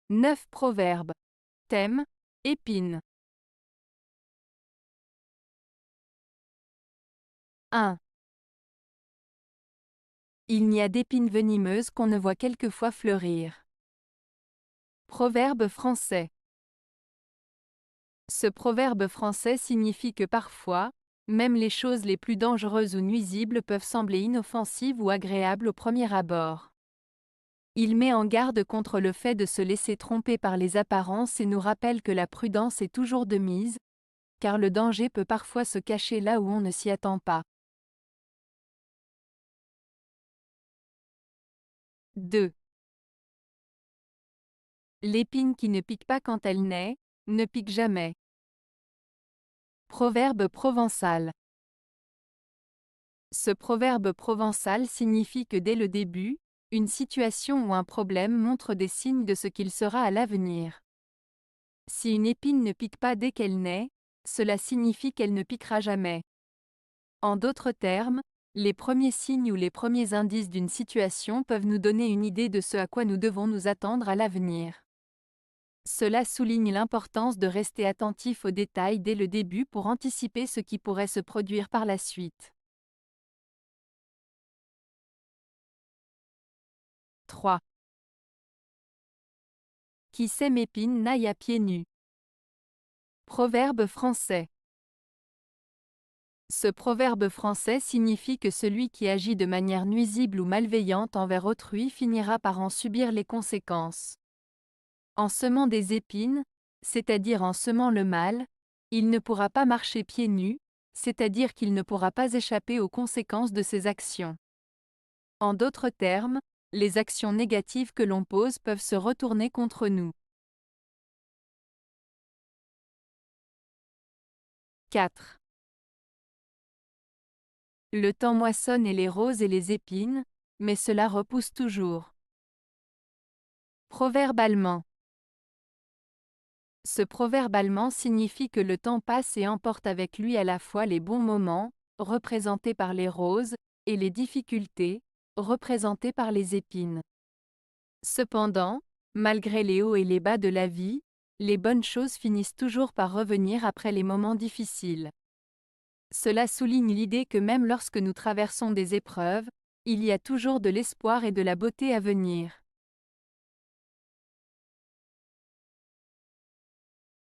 9 proverbes. Thème, épines. 1. Il n'y a d'épines venimeuses qu'on ne voit quelquefois fleurir. Proverbe français. Ce proverbe français signifie que parfois, même les choses les plus dangereuses ou nuisibles peuvent sembler inoffensives ou agréables au premier abord. Il met en garde contre le fait de se laisser tromper par les apparences et nous rappelle que la prudence est toujours de mise, car le danger peut parfois se cacher là où on ne s'y attend pas. 2. L'épine qui ne pique pas quand elle naît, ne pique jamais. Proverbe provençal. Ce proverbe provençal signifie que dès le début, une situation ou un problème montre des signes de ce qu'il sera à l'avenir. Si une épine ne pique pas dès qu'elle naît, cela signifie qu'elle ne piquera jamais. En d'autres termes, les premiers signes ou les premiers indices d'une situation peuvent nous donner une idée de ce à quoi nous devons nous attendre à l'avenir. Cela souligne l'importance de rester attentif aux détails dès le début pour anticiper ce qui pourrait se produire par la suite. 3. Qui sème épine n'aille à pieds nus. Proverbe français. Ce proverbe français signifie que celui qui agit de manière nuisible ou malveillante envers autrui finira par en subir les conséquences. En semant des épines, c'est-à-dire en semant le mal, il ne pourra pas marcher pieds nus, c'est-à-dire qu'il ne pourra pas échapper aux conséquences de ses actions. En d'autres termes, les actions négatives que l'on pose peuvent se retourner contre nous. 4. Le temps moissonne et les roses et les épines, mais cela repousse toujours. Proverbe allemand. Ce proverbe allemand signifie que le temps passe et emporte avec lui à la fois les bons moments, représentés par les roses, et les difficultés, représentées par les épines. Cependant, malgré les hauts et les bas de la vie, les bonnes choses finissent toujours par revenir après les moments difficiles. Cela souligne l'idée que même lorsque nous traversons des épreuves, il y a toujours de l'espoir et de la beauté à venir.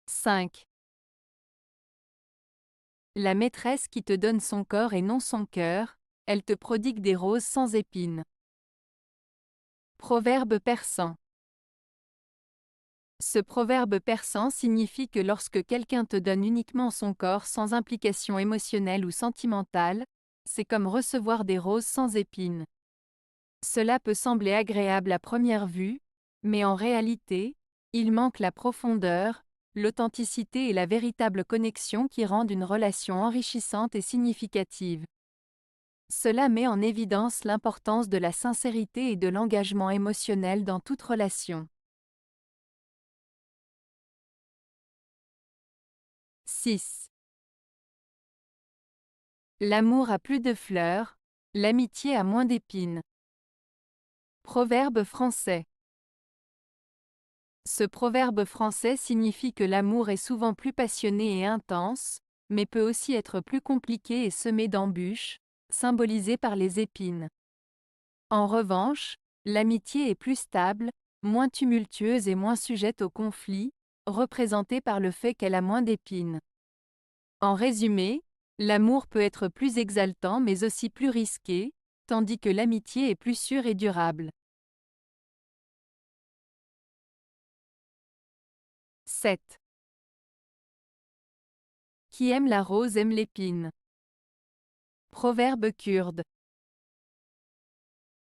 5. La maîtresse qui te donne son corps et non son cœur, elle te prodigue des roses sans épines. Proverbe persan. Ce proverbe persan signifie que lorsque quelqu'un te donne uniquement son corps sans implication émotionnelle ou sentimentale, c'est comme recevoir des roses sans épines. Cela peut sembler agréable à première vue, mais en réalité, il manque la profondeur, l'authenticité et la véritable connexion qui rendent une relation enrichissante et significative. Cela met en évidence l'importance de la sincérité et de l'engagement émotionnel dans toute relation. 6. L'amour a plus de fleurs, l'amitié a moins d'épines. Proverbe français. Ce proverbe français signifie que l'amour est souvent plus passionné et intense, mais peut aussi être plus compliqué et semé d'embûches, symbolisé par les épines. En revanche, l'amitié est plus stable, moins tumultueuse et moins sujette aux conflits, représentée par le fait qu'elle a moins d'épines. En résumé, l'amour peut être plus exaltant mais aussi plus risqué, tandis que l'amitié est plus sûre et durable. 7. Qui aime la rose aime l'épine. Proverbe kurde.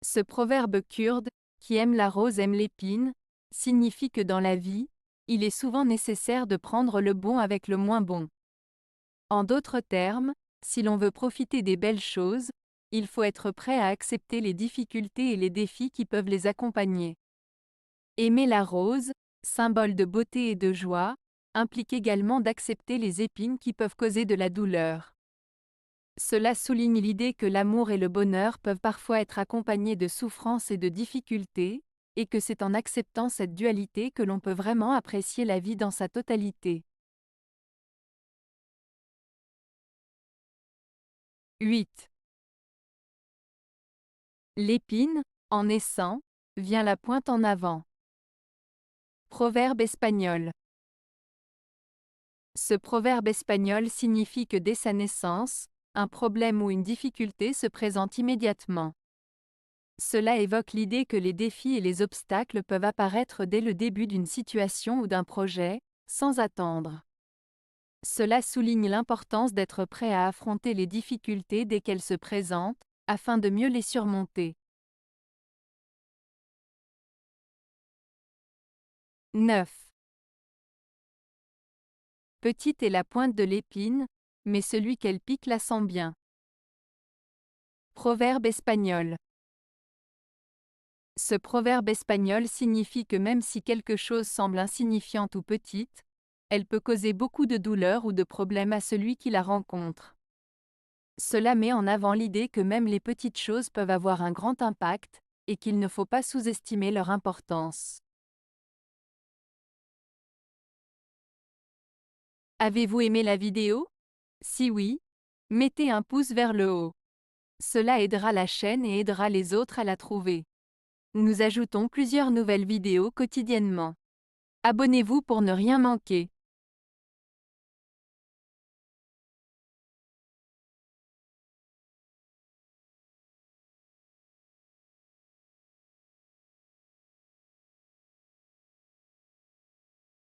Ce proverbe kurde, qui aime la rose aime l'épine, signifie que dans la vie, il est souvent nécessaire de prendre le bon avec le moins bon. En d'autres termes, si l'on veut profiter des belles choses, il faut être prêt à accepter les difficultés et les défis qui peuvent les accompagner. Aimer la rose, symbole de beauté et de joie, implique également d'accepter les épines qui peuvent causer de la douleur. Cela souligne l'idée que l'amour et le bonheur peuvent parfois être accompagnés de souffrances et de difficultés, et que c'est en acceptant cette dualité que l'on peut vraiment apprécier la vie dans sa totalité. 8. L'épine, en naissant, vient la pointe en avant. Proverbe espagnol. Ce proverbe espagnol signifie que dès sa naissance, un problème ou une difficulté se présente immédiatement. Cela évoque l'idée que les défis et les obstacles peuvent apparaître dès le début d'une situation ou d'un projet, sans attendre. Cela souligne l'importance d'être prêt à affronter les difficultés dès qu'elles se présentent, afin de mieux les surmonter. 9. Petite est la pointe de l'épine, mais celui qu'elle pique la sent bien. Proverbe espagnol. Ce proverbe espagnol signifie que même si quelque chose semble insignifiante ou petite, elle peut causer beaucoup de douleur ou de problèmes à celui qui la rencontre. Cela met en avant l'idée que même les petites choses peuvent avoir un grand impact, et qu'il ne faut pas sous-estimer leur importance. Avez-vous aimé la vidéo? Si oui, mettez un pouce vers le haut. Cela aidera la chaîne et aidera les autres à la trouver. Nous ajoutons plusieurs nouvelles vidéos quotidiennement. Abonnez-vous pour ne rien manquer.